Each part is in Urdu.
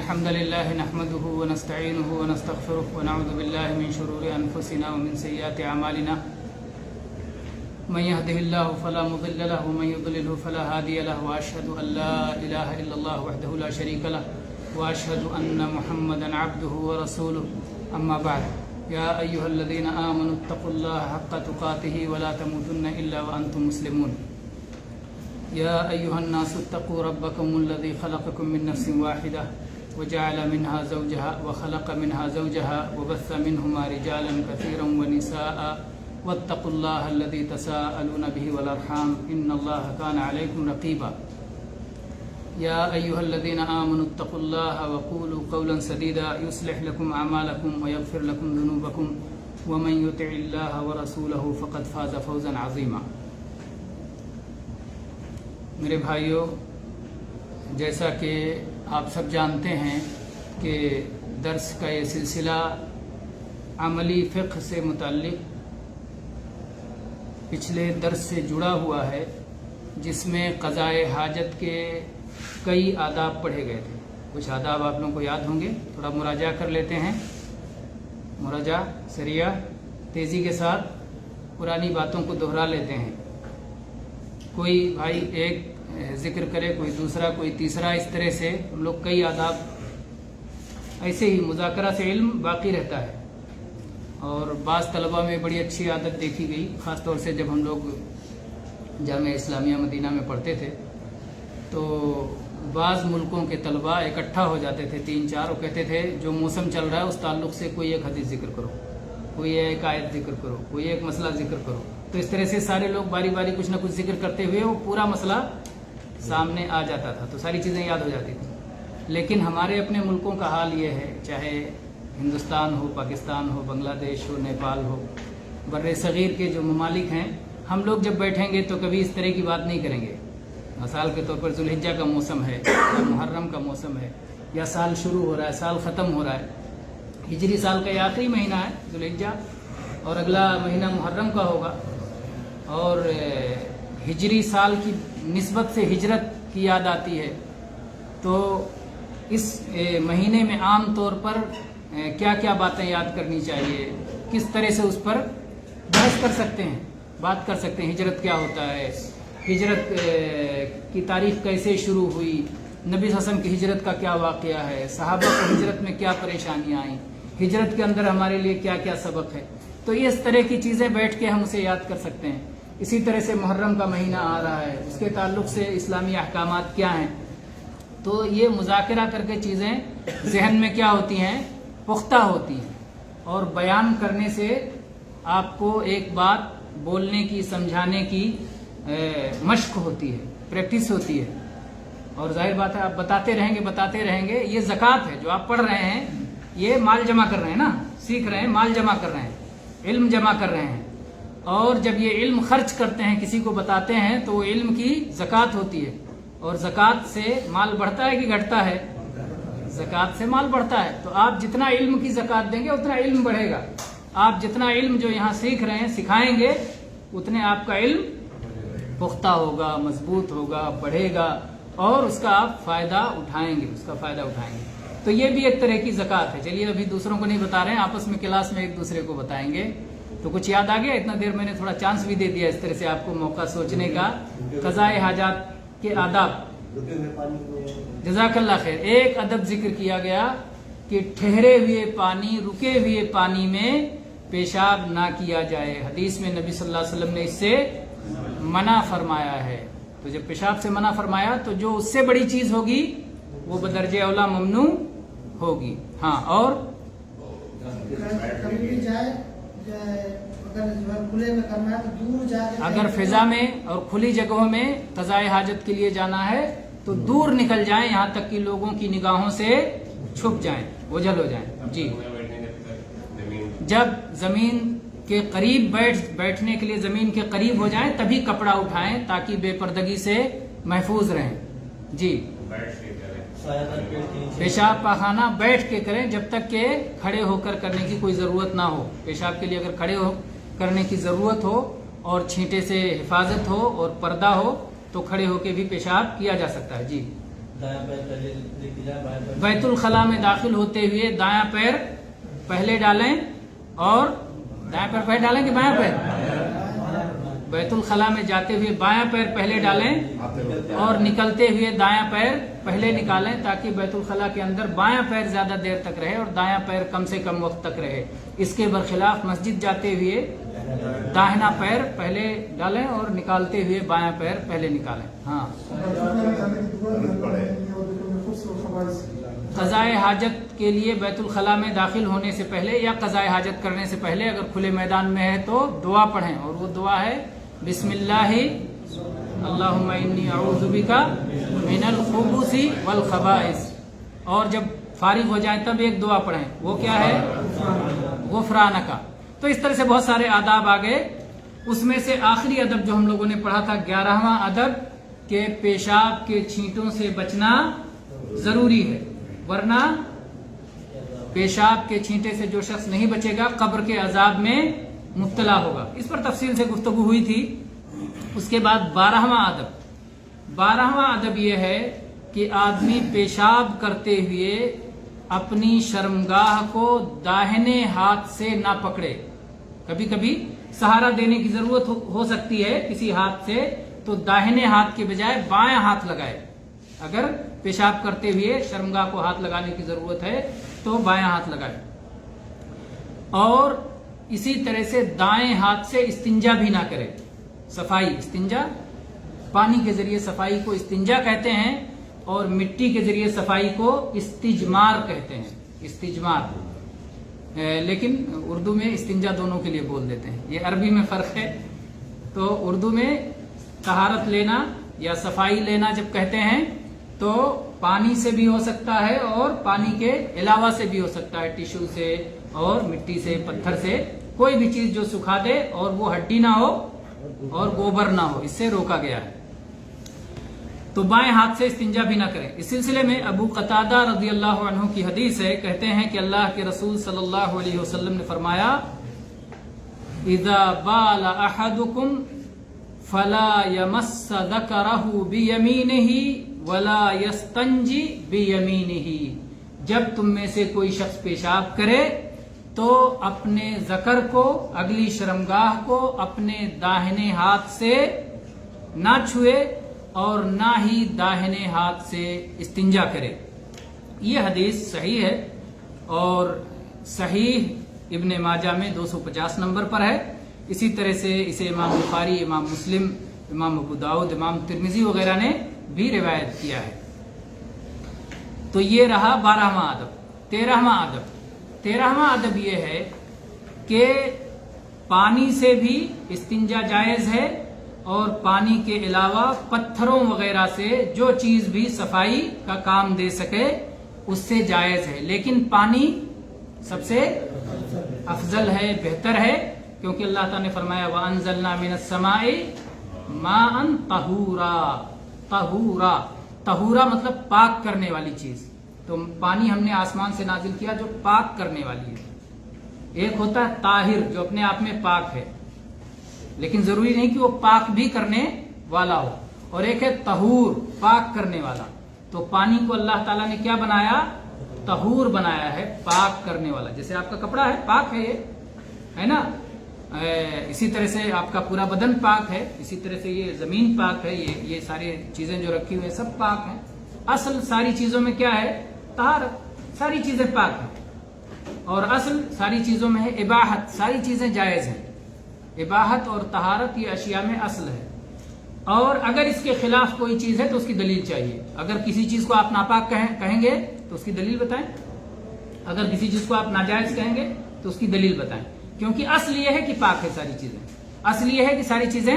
الحمد لله نحمده ونستعينه ونستغفره ونعوذ بالله من شرور أنفسنا ومن سيئات أعمالنا من يهده الله فلا مضل له ومن يضلله فلا هادي له وأشهد أن لا إله إلا الله وحده لا شريك له وأشهد أن محمدا عبده ورسوله أما بعد يا أيها الذين آمنوا اتقوا الله حق تقاته ولا تموتن إلا وأنتم مسلمون يا أيها الناس اتقوا ربكم الذي خلقكم من نفس واحدة وجعل منها زوجها وخلق منها زوجها وبث منهما رجالا كثيرا ونساء واتقوا الله الذي تساءلون به والأرحام إن الله كان عليكم رقيبا يا أيها الذين آمنوا اتقوا الله وقولوا قولا سديدا يصلح لكم أعمالكم ويغفر لكم ذنوبكم ومن يطع الله ورسوله فقد فاز فوزا عظيما. میرے بھائیوں، جیسا کہ آپ سب جانتے ہیں کہ درس کا یہ سلسلہ عملی فقہ سے متعلق پچھلے درس سے جڑا ہوا ہے، جس میں قضائے حاجت کے کئی آداب پڑھے گئے تھے. کچھ آداب آپ لوگوں کو یاد ہوں گے، تھوڑا مراجعہ کر لیتے ہیں. مراجعہ سریع تیزی کے ساتھ پرانی باتوں کو دہرا لیتے ہیں. کوئی بھائی ایک ذکر کرے، کوئی دوسرا، کوئی تیسرا. اس طرح سے ہم لوگ کئی آداب، ایسے ہی مذاکرہ سے علم باقی رہتا ہے. اور بعض طلبہ میں بڑی اچھی عادت دیکھی گئی، خاص طور سے جب ہم لوگ جامعہ اسلامیہ مدینہ میں پڑھتے تھے تو بعض ملکوں کے طلبہ اکٹھا ہو جاتے تھے، 3-4، وہ کہتے تھے جو موسم چل رہا ہے اس تعلق سے کوئی ایک حدیث ذکر کرو، کوئی ایک آیت ذکر کرو، کوئی ایک مسئلہ ذکر کرو. تو اس طرح سے سارے لوگ باری باری کچھ نہ کچھ ذکر کرتے ہوئے وہ پورا مسئلہ سامنے آ جاتا تھا، تو ساری چیزیں یاد ہو جاتی تھیں. لیکن ہمارے اپنے ملکوں کا حال یہ ہے، چاہے ہندوستان ہو، پاکستان ہو، بنگلہ دیش ہو، نیپال ہو، بر صغیر کے جو ممالک ہیں، ہم لوگ جب بیٹھیں گے تو کبھی اس طرح کی بات نہیں کریں گے. مثال کے طور پر ذوالحجہ کا موسم ہے یا محرم کا موسم ہے، یا سال شروع ہو رہا ہے، سال ختم ہو رہا ہے. ہجری سال کا یہ آخری مہینہ ہے ذوالحجہ، اور اگلا مہینہ محرم کا ہوگا. اور ہجری سال کی نسبت سے ہجرت کی یاد آتی ہے. تو اس مہینے میں عام طور پر کیا کیا باتیں یاد کرنی چاہیے، کس طرح سے اس پر بحث کر سکتے ہیں، بات کر سکتے ہیں. ہجرت کیا ہوتا ہے، ہجرت کی تاریخ کیسے شروع ہوئی، نبی صلی اللہ علیہ وسلم کی ہجرت کا کیا واقعہ ہے، صحابہ کو ہجرت میں کیا پریشانیاں آئیں، ہجرت کے اندر ہمارے لیے کیا کیا سبق ہے. تو اس طرح کی چیزیں بیٹھ کے ہم اسے یاد کر سکتے ہیں. اسی طرح سے محرم کا مہینہ آ رہا ہے، اس کے تعلق سے اسلامی احکامات کیا ہیں. تو یہ مذاکرہ کر کے چیزیں ذہن میں کیا ہوتی ہیں، پختہ ہوتی ہیں. اور بیان کرنے سے آپ کو ایک بات بولنے کی، سمجھانے کی مشق ہوتی ہے، پریکٹس ہوتی ہے. اور ظاہر بات ہے آپ بتاتے رہیں گے. یہ زکوٰۃ ہے جو آپ پڑھ رہے ہیں، یہ مال جمع کر رہے ہیں نا، سیکھ رہے ہیں، مال جمع کر رہے ہیں، علم جمع کر رہے ہیں. اور جب یہ علم خرچ کرتے ہیں، کسی کو بتاتے ہیں، تو وہ علم کی زکوٰۃ ہوتی ہے. اور زکوٰۃ سے مال بڑھتا ہے کہ گھٹتا ہے؟ زکوٰۃ سے مال بڑھتا ہے. تو آپ جتنا علم کی زکوٰۃ دیں گے اتنا علم بڑھے گا. آپ جتنا علم جو یہاں سیکھ رہے ہیں سکھائیں گے، اتنے آپ کا علم پختہ ہوگا، مضبوط ہوگا، بڑھے گا، اور اس کا آپ فائدہ اٹھائیں گے، تو یہ بھی ایک طرح کی زکوٰۃ ہے. چلیے ابھی دوسروں کو نہیں بتا رہے ہیں، آپس میں کلاس میں ایک دوسرے کو بتائیں گے. تو کچھ یاد آ گیا؟ اتنا دیر میں نے تھوڑا چانس بھی دے دیا، اس طرح سے آپ کو موقع سوچنے کا. قضائے حاجات کے آداب، جزاک اللہ خیر. ایک ادب ذکر کیا گیا کہ ٹھہرے ہوئے پانی، رکے ہوئے پانی میں پیشاب نہ کیا جائے. حدیث میں نبی صلی اللہ علیہ وسلم نے اس سے منع فرمایا ہے. تو جب پیشاب سے منع فرمایا تو جو اس سے بڑی چیز ہوگی وہ بدرجہ اولا ممنوع ہوگی. ہاں، اور اگر فضا میں اور کھلی جگہوں میں قضائے حاجت کے لیے جانا ہے تو دور نکل جائیں، یہاں تک کہ لوگوں کی نگاہوں سے چھپ جائیں، اوجھل ہو جائیں. جی، جب زمین کے قریب بیٹھنے کے لیے زمین کے قریب ہو جائیں تبھی کپڑا اٹھائیں تاکہ بے پردگی سے محفوظ رہیں. جی، پیشاب پاخانہ بیٹھ کے کریں جب تک کہ کھڑے ہو کر کرنے کی کوئی ضرورت نہ ہو. پیشاب کے لیے اگر کھڑے ہو کرنے کی ضرورت ہو اور چھینٹے سے حفاظت ہو اور پردہ ہو تو کھڑے ہو کے بھی پیشاب کیا جا سکتا ہے. جی، بیت الخلا میں داخل ہوتے ہوئے دایاں پیر پہلے ڈالیں اور دایاں پیر پہلے ڈالیں کہ بایاں پیر؟ بیت الخلا میں جاتے ہوئے بایاں پیر پہلے ڈالیں اور نکلتے ہوئے دایاں پیر پہلے نکالیں تاکہ بیت الخلا کے اندر بایاں پیر زیادہ دیر تک رہے اور دایاں پیر کم سے کم وقت تک رہے. اس کے برخلاف مسجد جاتے ہوئے داہنا پیر پہلے ڈالیں اور نکالتے ہوئے بایاں پیر پہلے نکالیں. ہاں قضائے حاجت کے لیے بیت الخلا میں داخل ہونے سے پہلے یا قضائے حاجت کرنے سے پہلے اگر کھلے میدان میں ہے تو دعا پڑھیں اور وہ دعا ہے بسم اللہ اللہم انی اعوذ بک من الخبث والخبائث. اور جب فارغ ہو جائیں تب ایک دعا پڑھیں, وہ کیا ہے؟ غفرانک. تو اس طرح سے بہت سارے آداب آگئے. اس میں سے آخری ادب جو ہم لوگوں نے پڑھا تھا 11واں ادب کہ پیشاب کے چھینٹوں سے بچنا ضروری ہے, ورنہ پیشاب کے چھینٹے سے جو شخص نہیں بچے گا قبر کے عذاب میں مبتلا ہوگا. اس پر تفصیل سے گفتگو ہوئی تھی. اس کے بعد 12واں ادب یہ ہے کہ آدمی پیشاب کرتے ہوئے اپنی شرمگاہ کو داہنے ہاتھ سے نہ پکڑے. کبھی کبھی سہارا دینے کی ضرورت ہو سکتی ہے کسی ہاتھ سے, تو داہنے ہاتھ کے بجائے بایاں ہاتھ لگائے. اگر پیشاب کرتے ہوئے شرمگاہ کو ہاتھ لگانے کی ضرورت ہے تو بایاں ہاتھ لگائے. اور اسی طرح سے دائیں ہاتھ سے استنجا بھی نہ کرے. صفائی, استنجا پانی کے ذریعے صفائی کو استنجا کہتے ہیں اور مٹی کے ذریعے صفائی کو استجمار کہتے ہیں. استجمار, لیکن اردو میں استنجا دونوں کے لیے بول دیتے ہیں. یہ عربی میں فرق ہے. تو اردو میں طہارت لینا یا صفائی لینا جب کہتے ہیں تو پانی سے بھی ہو سکتا ہے اور پانی کے علاوہ سے بھی ہو سکتا ہے, ٹیشو سے اور مٹی سے, پتھر سے, کوئی بھی چیز جو سکھا دے اور وہ ہڈی نہ ہو اور گوبر نہ ہو, اس سے روکا گیا ہے. تو بائیں ہاتھ سے استنجا بھی نہ کریں. اس سلسلے میں ابو قتادہ رضی اللہ عنہ کی حدیث ہے, کہتے ہیں کہ اللہ کے رسول صلی اللہ علیہ وسلم نے فرمایا اذا بال احدکم فلا یمس ذکرہ بیمینہ ولا یستنجی بیمینہ. جب تم میں سے کوئی شخص پیشاب کرے تو اپنے ذکر کو, اگلی شرمگاہ کو اپنے داہنے ہاتھ سے نہ چھوئے اور نہ ہی داہنے ہاتھ سے استنجا کرے. یہ حدیث صحیح ہے اور صحیح ابن ماجہ میں 250 نمبر پر ہے. اسی طرح سے اسے امام بخاری, امام مسلم, امام ابو داؤد, امام ترمذی وغیرہ نے بھی روایت کیا ہے. تو یہ رہا 12واں ادب. 13واں ادب یہ ہے کہ پانی سے بھی استنجا جائز ہے اور پانی کے علاوہ پتھروں وغیرہ سے جو چیز بھی صفائی کا کام دے سکے اس سے جائز ہے. لیکن پانی سب سے افضل ہے, بہتر ہے, کیونکہ اللہ تعالیٰ نے فرمایا وَأَنزَلْنَا مِنَ السَّمَاءِ مَاءً طَهُورًا. طہورا مطلب پاک کرنے والی چیز. تو پانی ہم نے آسمان سے نازل کیا جو پاک کرنے والی ہے. ایک ہوتا ہے طاہر جو اپنے آپ میں پاک ہے لیکن ضروری نہیں کہ وہ پاک بھی کرنے والا ہو, اور ایک ہے طہور, پاک کرنے والا. تو پانی کو اللہ تعالیٰ نے کیا بنایا؟ طہور بنایا ہے, پاک کرنے والا. جیسے آپ کا کپڑا ہے, پاک ہے, یہ ہے نا. اسی طرح سے آپ کا پورا بدن پاک ہے, اسی طرح سے یہ زمین پاک ہے, یہ ساری چیزیں جو رکھی ہوئی ہیں سب پاک ہیں. اصل ساری چیزوں میں کیا ہے؟ طہارت. ساری چیزیں پاک ہیں. اور اصل ساری چیزوں میں ہے اباحت. ساری چیزیں جائز ہیں. اباحت اور طہارت یہ اشیاء میں اصل ہے. اور اگر اس کے خلاف کوئی چیز ہے تو اس کی دلیل چاہیے. اگر کسی چیز کو آپ ناپاک کہیں گے تو اس کی دلیل بتائیں. اگر کسی چیز کو آپ ناجائز کہیں گے تو اس کی دلیل بتائیں. کیونکہ اصل یہ ہے کہ پاک ہے ساری چیزیں. اصل یہ ہے کہ ساری چیزیں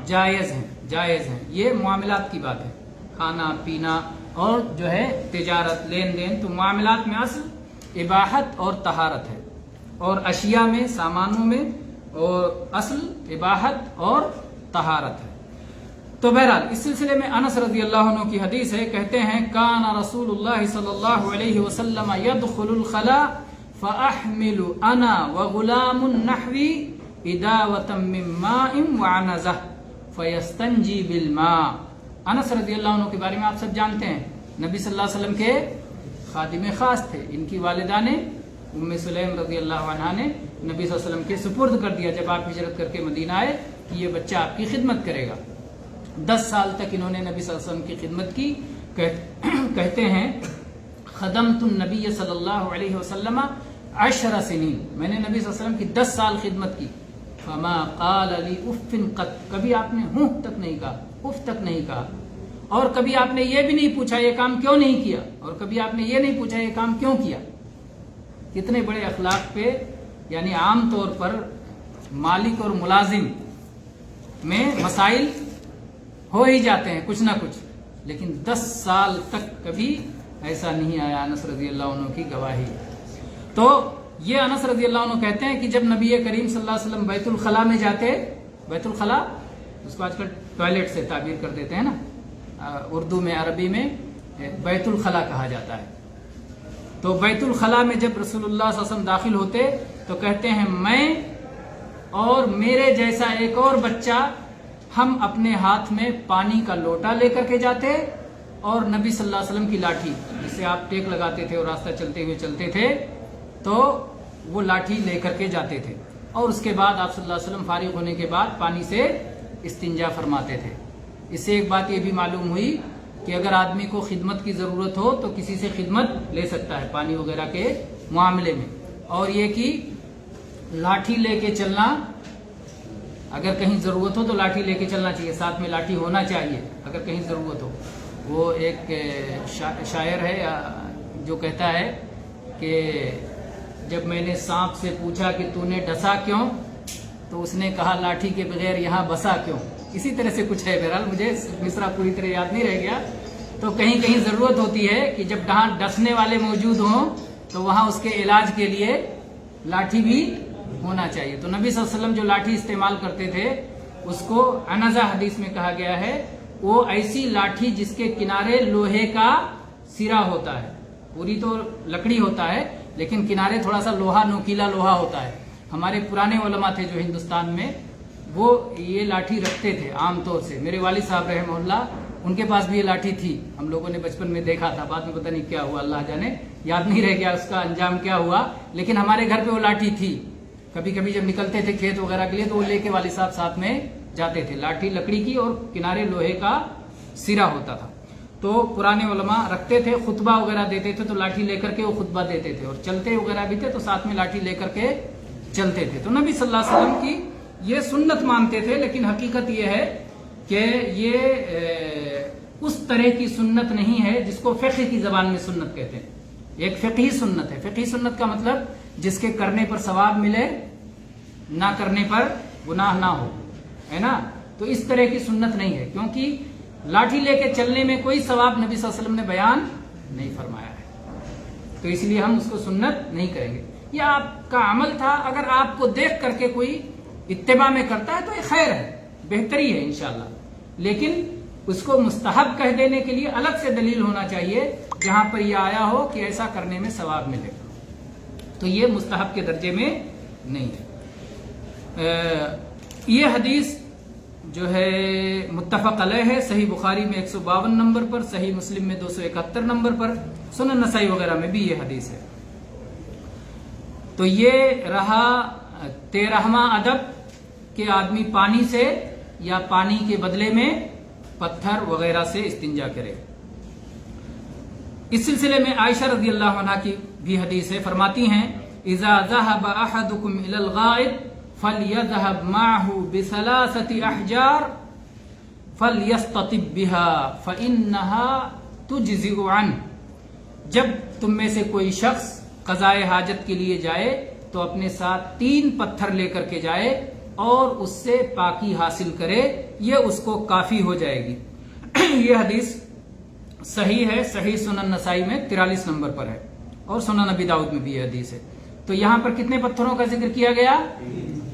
جائز ہیں. یہ معاملات کی بات ہے, کھانا پینا اور جو ہے تجارت, لین دین. تو معاملات میں اصل اباحت اور طہارت ہے, اور اشیاء میں, سامانوں میں اور اصل اباحت اور طہارت ہے. تو بہرحال اس سلسلے میں انس رضی اللہ عنہ کی حدیث ہے, کہتے ہیں کان رسول اللہ صلی اللہ علیہ وسلم يدخل الخلاء فاحمل انا وغلام نحوی اداوة من ماء وعنزہ فیستنجی بالماء. انس رضی اللہ عنہ کے بارے میں آپ سب جانتے ہیں، نبی صلی اللہ علیہ وسلم کے خادم خاص تھے. ان کی والدہ نے ام سلیم رضی اللہ عنہا نے نبی صلی اللہ علیہ وسلم کے سپرد کر دیا جب آپ ہجرت کر کے مدینہ آئے کہ یہ بچہ آپ کی خدمت کرے گا. 10 سال تک انہوں نے نبی صلی اللہ علیہ وسلم کی خدمت کی. کہتے ہیں خدمت النبی صلی اللہ علیہ وسلم 10 سنین، میں نے نبی صلی اللہ علیہ وسلم کی 10 سال خدمت کی. فما قال لی اف قط، کبھی آپ نے ہوں تک نہیں کہا، اف تک نہیں کہا. اور کبھی آپ نے یہ بھی نہیں پوچھا یہ کام کیوں نہیں کیا، اور کبھی آپ نے یہ نہیں پوچھا یہ کام کیوں کیا. کتنے بڑے اخلاق پہ، یعنی عام طور پر مالک اور ملازم میں مسائل ہو ہی جاتے ہیں کچھ نہ کچھ، لیکن 10 سال تک کبھی ایسا نہیں آیا. انس رضی اللہ عنہ کی گواہی. تو یہ انس رضی اللہ عنہ کہتے ہیں کہ جب نبی کریم صلی اللہ علیہ وسلم بیت الخلاء میں جاتے، بیت الخلاء اس کو آج کل ٹوائلٹ سے تعبیر کر دیتے ہیں نا، اردو میں عربی میں بیت الخلاء کہا جاتا ہے. تو بیت الخلاء میں جب رسول اللہ صلی اللہ علیہ وسلم داخل ہوتے تو کہتے ہیں میں اور میرے جیسا ایک اور بچہ ہم اپنے ہاتھ میں پانی کا لوٹا لے کر کے جاتے، اور نبی صلی اللہ علیہ وسلم کی لاٹھی جسے آپ ٹیک لگاتے تھے اور راستہ چلتے ہوئے چلتے تھے تو وہ لاٹھی لے کر کے جاتے تھے. اور اس کے بعد آپ صلی اللہ علیہ وسلم فارغ ہونے کے بعد پانی سے استنجا فرماتے تھے. اس سے ایک بات یہ بھی معلوم ہوئی کہ اگر آدمی کو خدمت کی ضرورت ہو تو کسی سے خدمت لے سکتا ہے پانی وغیرہ کے معاملے میں. اور یہ کہ لاٹھی لے کے چلنا، اگر کہیں ضرورت ہو تو لاٹھی لے کے چلنا چاہیے، ساتھ میں لاٹھی ہونا چاہیے اگر کہیں ضرورت ہو. وہ ایک شاعر ہے جو کہتا ہے کہ جب میں نے سانپ سے پوچھا کہ تو نے ڈسا کیوں، تو اس نے کہا لاٹھی کے بغیر یہاں بسا کیوں. اسی طرح سے کچھ ہے. بہرحال مجھے مصرع پوری طرح یاد نہیں رہ گیا. تو کہیں کہیں ضرورت ہوتی ہے کہ جب جہاں ڈسنے والے موجود ہوں تو وہاں اس کے علاج کے لیے لاٹھی بھی ہونا چاہیے. تو نبی صلی اللہ علیہ وسلم جو لاٹھی استعمال کرتے تھے اس کو عنزہ حدیث میں کہا گیا ہے. وہ ایسی لاٹھی جس کے کنارے لوہے کا سرا ہوتا ہے، پوری تو لکڑی ہوتا ہے لیکن کنارے تھوڑا سا لوہا، نوکیلا لوہا ہوتا ہے. ہمارے پرانے علماء تھے جو ہندوستان میں، وہ یہ لاٹھی رکھتے تھے عام طور سے. میرے والد صاحب رحمہ اللہ ان کے پاس بھی یہ لاٹھی تھی. ہم لوگوں نے بچپن میں دیکھا تھا، بعد میں پتہ نہیں کیا ہوا، اللہ جانے، یاد نہیں رہ گیا اس کا انجام کیا ہوا. لیکن ہمارے گھر پہ وہ لاٹھی تھی. کبھی کبھی جب نکلتے تھے کھیت وغیرہ کے لیے تو وہ لے کے والد صاحب ساتھ میں جاتے تھے. لاٹھی لکڑی کی اور کنارے لوہے کا سرا ہوتا تھا. تو پرانے علماء رکھتے تھے. خطبہ وغیرہ دیتے تھے تو لاٹھی لے کر کے وہ خطبہ دیتے تھے، اور چلتے وغیرہ بھی تھے تو ساتھ میں لاٹھی لے کر کے چلتے تھے. تو نبی صلی اللہ علیہ وسلم کی یہ سنت مانتے تھے، لیکن حقیقت یہ ہے کہ یہ اس طرح کی سنت نہیں ہے جس کو فقہ کی زبان میں سنت کہتے ہیں. ایک فقہی سنت ہے. فقہی سنت کا مطلب جس کے کرنے پر ثواب ملے، نہ کرنے پر گناہ نہ ہو، ہے نا. تو اس طرح کی سنت نہیں ہے، کیونکہ لاٹھی لے کے چلنے میں کوئی ثواب نبی صلی اللہ علیہ وسلم نے بیان نہیں فرمایا ہے. تو اس لیے ہم اس کو سنت نہیں کریں گے. یہ آپ کا عمل تھا، اگر آپ کو دیکھ کر کے کوئی اتباع میں کرتا ہے تو یہ خیر ہے، بہتری ہے انشاءاللہ. لیکن اس کو مستحب کہہ دینے کے لیے الگ سے دلیل ہونا چاہیے جہاں پر یہ آیا ہو کہ ایسا کرنے میں ثواب ملے. تو یہ مستحب کے درجے میں نہیں ہے. یہ حدیث جو ہے متفق علیہ ہے. صحیح بخاری میں 152 نمبر پر، صحیح مسلم میں 271 نمبر پر، سنن نسائی وغیرہ میں بھی یہ حدیث ہے. تو یہ رہا 13واں ادب کہ آدمی پانی سے یا پانی کے بدلے میں پتھر وغیرہ سے استنجا کرے. اس سلسلے میں عائشہ رضی اللہ عنہا کی بھی حدیث ہے. فرماتی ہیں اذا ذهب احدكم الى الغائط فليذهب معه بثلاثه احجار فليستطب بها فانها تجزئ عنه. جب تم میں سے کوئی شخص قضائے حاجت کے لیے جائے تو اپنے ساتھ 3 پتھر لے کر کے جائے اور اس سے پاکی حاصل کرے، یہ اس کو کافی ہو جائے گی. یہ حدیث صحیح ہے. صحیح سنن نسائی میں 43 نمبر پر ہے اور سنن ابی داؤد میں بھی یہ حدیث ہے. تو یہاں پر کتنے پتھروں کا ذکر کیا گیا؟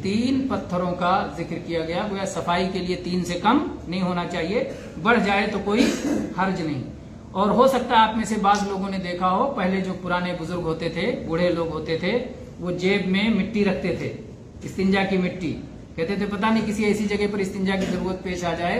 3 پتھروں کا ذکر کیا گیا. گویا صفائی کے لیے 3 سے کم نہیں ہونا چاہیے، بڑھ جائے تو کوئی حرج نہیں. اور ہو سکتا ہے آپ میں سے بعض لوگوں نے دیکھا ہو، پہلے جو پرانے بزرگ ہوتے تھے، بوڑھے لوگ ہوتے تھے، وہ جیب میں مٹی رکھتے تھے، استنجا کی مٹی. کہتے تھے پتہ نہیں کسی ایسی جگہ پر استنجا کی ضرورت پیش آ جائے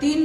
3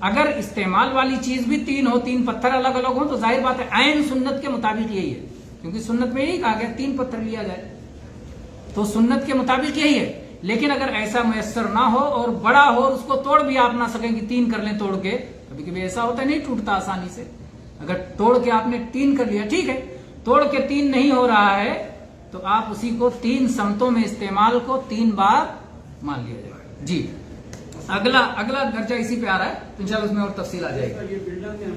اگر استعمال والی چیز بھی 3 ہو، 3 پتھر الگ الگ ہو، تو ظاہر بات ہے عین سنت کے مطابق یہی ہے، کیونکہ سنت میں یہی کہا گیا 3 پتھر لیا جائے، تو سنت کے مطابق یہی ہے۔ لیکن اگر ایسا میسر نہ ہو اور بڑا ہو اور اس کو توڑ بھی آپ نہ سکیں کہ 3 کر لیں توڑ کے، کبھی کبھی ایسا ہوتا ہے نہیں ٹوٹتا آسانی سے، اگر توڑ کے آپ نے 3 کر لیا ٹھیک ہے، توڑ کے 3 نہیں ہو رہا ہے تو آپ اسی کو 3 سمتوں میں استعمال کو 3 بار مان لیا جائے۔ جی اگلا درجہ اسی پہ آ رہا ہے، انشاءاللہ اس میں اور تفصیل آ جائے گی۔ یہ بلڈنگ میں ہم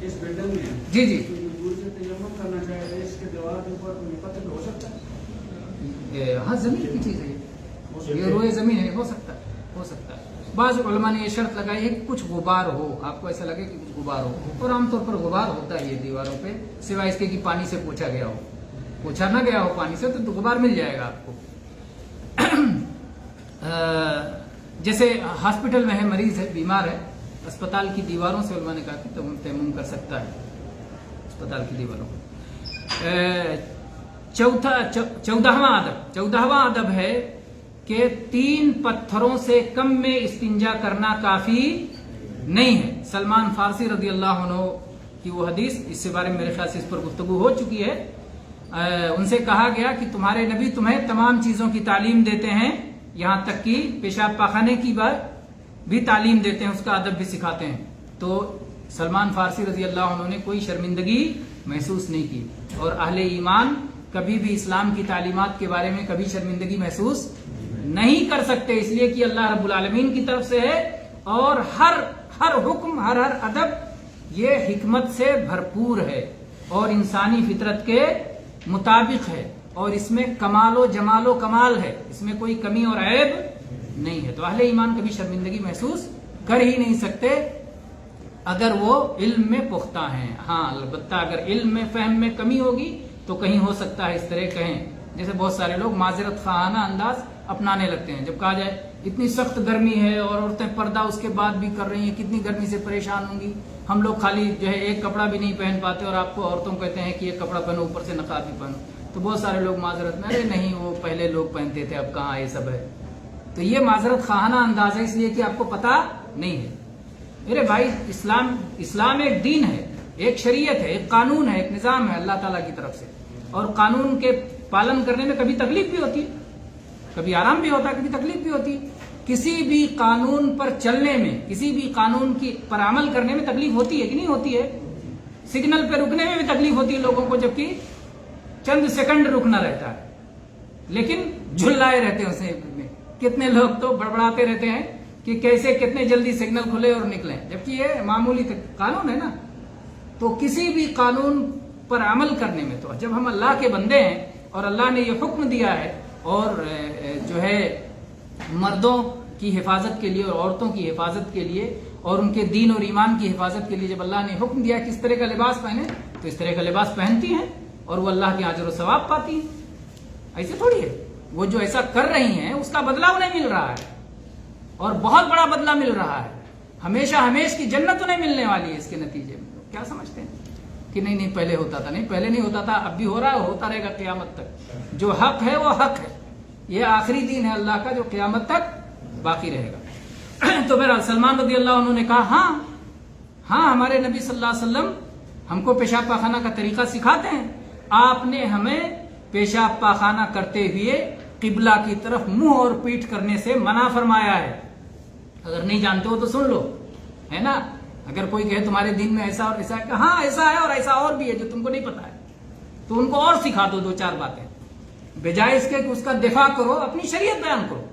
اس بلڈنگ میں جی جی دور سے تیمم کرنا چاہے تو اس کے دیوار کے اوپر کوئی پتھر ہو سکتا ہے؟ ہاں زمین کی چیز ہے یہ روئے زمین ہے، ہو سکتا ہے۔ بعض علماء نے یہ شرط لگائی ہے کہ کچھ غبار ہو، آپ کو ایسا لگے کہ کچھ غبار ہو، اور عام طور پر غبار ہوتا ہے یہ دیواروں پہ، سوائے اس کے کہ پانی سے پوچھا گیا ہو، پوچھا نہ گیا ہو پانی سے تو غبار مل جائے گا آپ کو۔ جیسے ہاسپٹل میں ہے، مریض ہے، بیمار ہے، اسپتال کی دیواروں سے علماء نے کہا کہ تیمم کر سکتا ہے، اسپتال کی دیواروں پر۔ 14واں ادب ہے کہ 3 پتھروں سے کم میں استنجا کرنا کافی نہیں ہے۔ سلمان فارسی رضی اللہ عنہ کی وہ حدیث، اس سے بارے میں میرے خیال سے اس پر گفتگو ہو چکی ہے، ان سے کہا گیا کہ تمہارے نبی تمہیں تمام چیزوں کی تعلیم دیتے ہیں، یہاں تک کہ پیشاب پاخانے کی بھی تعلیم دیتے ہیں، اس کا ادب بھی سکھاتے ہیں۔ تو سلمان فارسی رضی اللہ عنہ نے کوئی شرمندگی محسوس نہیں کی، اور اہل ایمان کبھی بھی اسلام کی تعلیمات کے بارے میں کبھی شرمندگی محسوس نہیں کر سکتے، اس لیے کہ اللہ رب العالمین کی طرف سے ہے، اور ہر حکم ہر ادب یہ حکمت سے بھرپور ہے اور انسانی فطرت کے مطابق ہے، اور اس میں کمال و جمال و کمال ہے، اس میں کوئی کمی اور عیب نہیں ہے۔ تو اہل ایمان کبھی شرمندگی محسوس کر ہی نہیں سکتے اگر وہ علم میں پختہ ہیں۔ ہاں البتہ اگر علم میں فہم میں کمی ہوگی تو کہیں ہو سکتا ہے اس طرح کہیں، جیسے بہت سارے لوگ معذرت خواہانہ انداز اپنانے لگتے ہیں، جب کہا جائے اتنی سخت گرمی ہے اور عورتیں پردہ اس کے بعد بھی کر رہی ہیں، کتنی گرمی سے پریشان ہوں گی، ہم لوگ خالی جو ہے ایک کپڑا بھی نہیں پہن پاتے اور آپ کو عورتوں کہتے ہیں کہ ایک کپڑا پہنو اوپر سے نقاب بھی پہنو، تو بہت سارے لوگ معذرت میں ارے نہیں وہ پہلے لوگ پہنتے تھے اب کہاں یہ سب ہے، تو یہ معذرت خواہانہ انداز ہے، اس لیے کہ آپ کو پتہ نہیں ہے۔ میرے بھائی اسلام ایک دین ہے، ایک شریعت ہے، ایک قانون ہے، ایک نظام ہے اللہ تعالیٰ کی طرف سے، اور قانون کے پالن کرنے میں کبھی تکلیف بھی ہوتی ہے، کبھی آرام بھی ہوتا ہے، کبھی تکلیف بھی ہوتی ہے۔ کسی بھی قانون پر چلنے میں، کسی بھی قانون کی پر عمل کرنے میں تکلیف ہوتی ہے کہ نہیں ہوتی ہے؟ سگنل پہ رکنے میں بھی تکلیف ہوتی ہے لوگوں کو، جبکہ چند سیکنڈ رکنا رہتا ہے، لیکن جھلائے رہتے ہیں اسے میں۔ کتنے لوگ تو بڑبڑاتے رہتے ہیں کہ کیسے کتنے جلدی سگنل کھلے اور نکلیں، جبکہ یہ معمولی قانون ہے نا۔ تو کسی بھی قانون پر عمل کرنے میں، تو جب ہم اللہ کے بندے ہیں اور اللہ نے یہ حکم دیا ہے، اور جو ہے مردوں کی حفاظت کے لیے اور عورتوں کی حفاظت کے لیے اور ان کے دین اور ایمان کی حفاظت کے لیے جب اللہ نے حکم دیا کہ اس طرح کا لباس پہنے، تو اس طرح کا لباس پہنتی ہیں اور وہ اللہ کے اجر و ثواب پاتی ہیں۔ ایسے تھوڑی ہے، وہ جو ایسا کر رہی ہیں اس کا بدلہ انہیں مل رہا ہے، اور بہت بڑا بدلہ مل رہا ہے، ہمیشہ ہمیش کی جنت انہیں ملنے والی ہے اس کے نتیجے میں۔ کیا سمجھتے ہیں کہ نہیں پہلے ہوتا تھا؟ نہیں پہلے نہیں ہوتا تھا، اب بھی ہو رہا ہے، ہوتا رہے گا قیامت تک۔ جو حق ہے وہ حق ہے، یہ آخری دین ہے اللہ کا جو قیامت تک باقی رہے گا۔ تو بہرحال سلمان رضی اللہ عنہ نے کہا ہاں ہمارے نبی صلی اللہ علیہ وسلم ہم کو پیشاب پاخانہ کا طریقہ سکھاتے ہیں، آپ نے ہمیں پیشاب پاخانہ کرتے ہوئے قبلہ کی طرف منہ اور پیٹھ کرنے سے منع فرمایا ہے۔ اگر نہیں جانتے ہو تو سن لو، ہے نا؟ اگر کوئی کہے تمہارے دین میں ایسا اور ایسا ہے، کہ ہاں ایسا ہے اور ایسا اور بھی ہے جو تم کو نہیں پتا ہے، تو ان کو اور سکھا دو 2-4 باتیں، بجائے اس کے کہ اس کا دفاع کرو، اپنی شریعت بیان کرو۔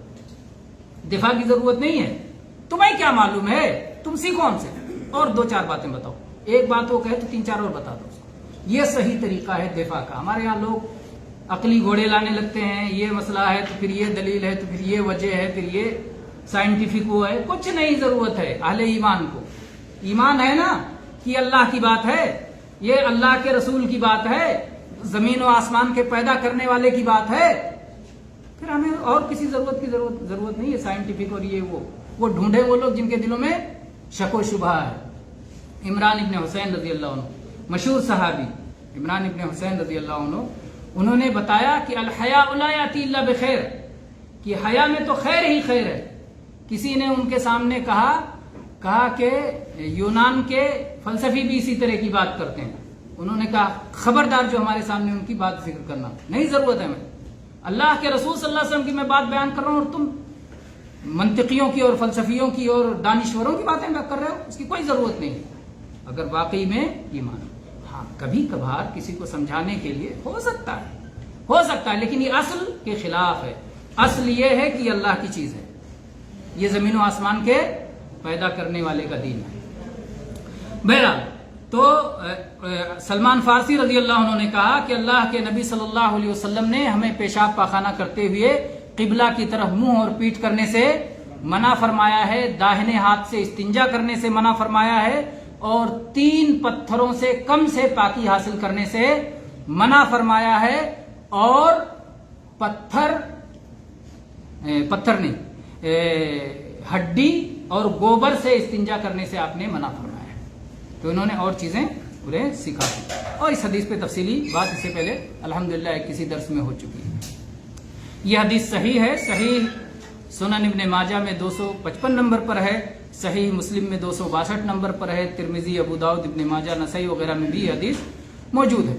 دفاع کی ضرورت نہیں ہے، تمہیں کیا معلوم ہے، تم سیکھو ہم سے، اور 2-4 باتیں بتاؤ۔ ایک بات وہ کہے تو 3-4 اور بتا دو اس کو۔ یہ صحیح طریقہ ہے دفاع کا۔ ہمارے یہاں لوگ عقلی گھوڑے لانے لگتے ہیں، یہ مسئلہ ہے تو پھر یہ دلیل ہے، تو پھر یہ وجہ ہے، پھر یہ سائنٹیفک وہ ہے۔ کچھ نہیں ضرورت ہے اہل ایمان کو۔ ایمان ہے نا کہ اللہ کی بات ہے، یہ اللہ کے رسول کی بات ہے، زمین و آسمان کے پیدا کرنے والے کی بات ہے، پھر ہمیں اور کسی ضرورت کی ضرورت نہیں ہے سائنٹیفک اور یہ وہ ڈھونڈے وہ لوگ جن کے دلوں میں شک و شبہ ہے۔ عمران ابن حسین رضی اللہ عنہ، مشہور صحابی عمران ابن حسین رضی اللہ عنہ، انہوں نے بتایا کہ الحیاء لا یاتی الا بخیر، کہ حیا میں تو خیر ہی خیر ہے۔ کسی نے ان کے سامنے کہا کہا کہ یونان کے فلسفی بھی اسی طرح کی بات کرتے ہیں. انہوں نے کہا خبردار جو ہمارے سامنے ان کی بات ذکر کرنا نہیں ضرورت ہے. میں اللہ کے رسول صلی اللہ علیہ وسلم کی میں بات بیان کر رہا ہوں اور تم منطقیوں کی اور فلسفیوں کی اور دانشوروں کی باتیں کر رہے ہو. اس کی کوئی ضرورت نہیں اگر واقعی میں ایمان. ہاں کبھی کبھار کسی کو سمجھانے کے لیے ہو سکتا ہے لیکن یہ اصل کے خلاف ہے. اصل یہ ہے کہ یہ اللہ کی چیز ہے, یہ زمین و آسمان کے پیدا کرنے والے کا دین ہے. بہرحال تو سلمان فارسی رضی اللہ عنہ نے کہا کہ اللہ کے نبی صلی اللہ علیہ وسلم نے ہمیں پیشاب پاخانہ کرتے ہوئے قبلہ کی طرف منہ اور پیٹھ کرنے سے منع فرمایا ہے, داہنے ہاتھ سے استنجا کرنے سے منع فرمایا ہے, اور 3 پتھروں سے کم سے پاکی حاصل کرنے سے منع فرمایا ہے, اور پتھر نہیں ہڈی اور گوبر سے استنجا کرنے سے آپ نے منع فرمایا ہے. تو انہوں نے اور چیزیں انہیں سکھا دی, اور اس حدیث پہ تفصیلی بات اس سے پہلے الحمدللہ کسی درس میں ہو چکی ہے. یہ حدیث صحیح ہے, صحیح سنن ابن ماجہ میں 255 نمبر پر ہے, صحیح مسلم میں 262 نمبر پر ہے, ترمذی, ابو داؤد, ابن ماجہ, نسائی وغیرہ میں بھی یہ حدیث موجود ہے.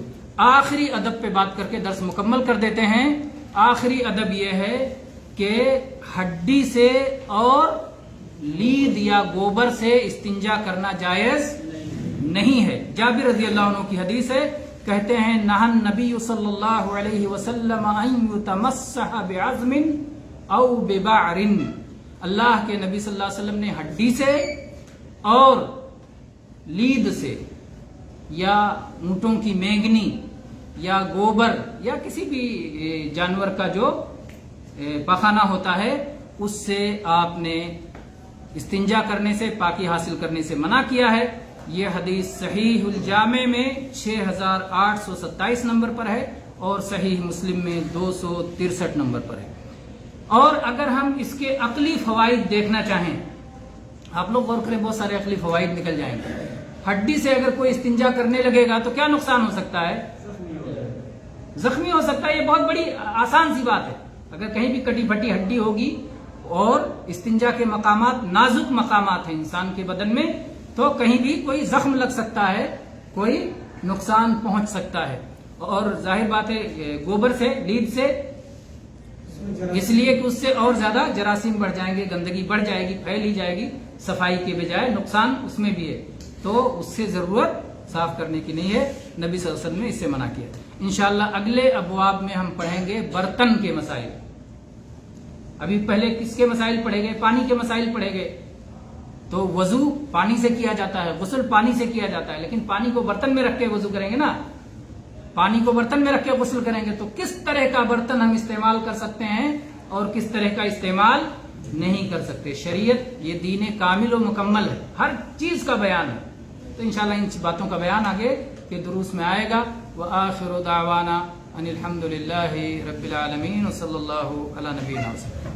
آخری ادب پہ بات کر کے درس مکمل کر دیتے ہیں. آخری ادب یہ ہے کہ ہڈی سے اور لید یا گوبر سے استنجا کرنا جائز نہیں ہے. جابر رضی اللہ عنہ کی حدیث ہے, کہتے ہیں نہن نبی صلی اللہ علیہ وسلم ان یتمسح بعظم او ببعر. اللہ کے نبی صلی اللہ علیہ وسلم نے ہڈی سے اور لید سے یا اونٹوں کی مینگنی یا گوبر یا کسی بھی جانور کا جو پاخانہ ہوتا ہے اس سے آپ نے استنجا کرنے سے, پاکی حاصل کرنے سے منع کیا ہے. یہ حدیث صحیح الجامع میں 6827 نمبر پر ہے اور صحیح مسلم میں 263 نمبر پر ہے. اور اگر ہم اس کے عقلی فوائد دیکھنا چاہیں, آپ لوگ غور کریں, بہت سارے عقلی فوائد نکل جائیں گے. ہڈی سے اگر کوئی استنجا کرنے لگے گا تو کیا نقصان ہو سکتا ہے؟ زخمی ہو سکتا ہے. یہ بہت بڑی آسان سی بات ہے. اگر کہیں بھی کٹی پھٹی ہڈی ہوگی اور استنجا کے مقامات نازک مقامات ہیں انسان کے بدن میں, تو کہیں بھی کوئی زخم لگ سکتا ہے, کوئی نقصان پہنچ سکتا ہے. اور ظاہر بات ہے گوبر سے, لید سے, اس لیے کہ اس سے اور زیادہ جراثیم بڑھ جائیں گے, گندگی بڑھ جائے گی, پھیلی جائے گی, صفائی کے بجائے نقصان اس میں بھی ہے. تو اس سے ضرورت صاف کرنے کی نہیں ہے. نبی صلی اللہ علیہ وسلم نے اس سے منع کیا. انشاءاللہ اگلے ابواب میں ہم پڑھیں گے برتن کے مسائل. ابھی پہلے کس کے مسائل پڑھے گئے؟ پانی کے مسائل پڑھے گئے. تو وضو پانی سے کیا جاتا ہے, غسل پانی سے کیا جاتا ہے, لیکن پانی کو برتن میں رکھ کے وضو کریں گے نا, پانی کو برتن میں رکھ کے غسل کریں گے. تو کس طرح کا برتن ہم استعمال کر سکتے ہیں اور کس طرح کا استعمال نہیں کر سکتے. شریعت یہ دین کامل و مکمل ہے, ہر چیز کا بیان ہے. تو انشاءاللہ ان باتوں کا بیان آگے کے دروس میں آئے گا. وآخر دعوانا ان الحمد للہ رب العالمین وصلی اللہ علی نبینا وسلم.